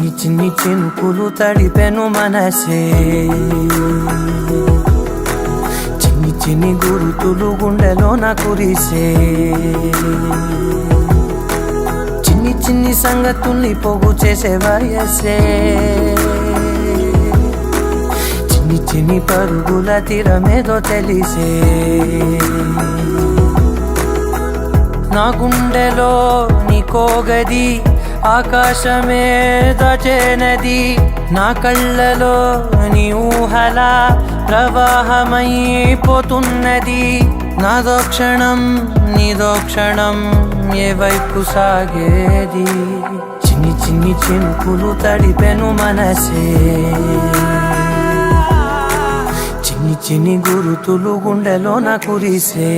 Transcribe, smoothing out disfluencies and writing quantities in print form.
చిన్ని చిన్ని చినుకులు తడిపెను మనసే, చిన్ని చిన్ని గురుతులు గుండెలోన కురిసే, చిన్ని చిన్ని సంగతుల్ని పోగు చేసే వయసే, చిన్ని చిన్ని పరుగుల తీరమేదో తెలిసే, నా గుండెలో నీకో గది ఆకాశమే దాచేనది, నా కళ్ళలో నీ ఊహల ప్రవాహమైపోతున్నది, నాదో క్షణం నీదో క్షణం ఏ వైపు సాగేది, చిన్ని చిన్ని చినుకులు తడిపెను మనసే, చిన్ని చిన్ని గురుతులు గుండెలోన కురిసే.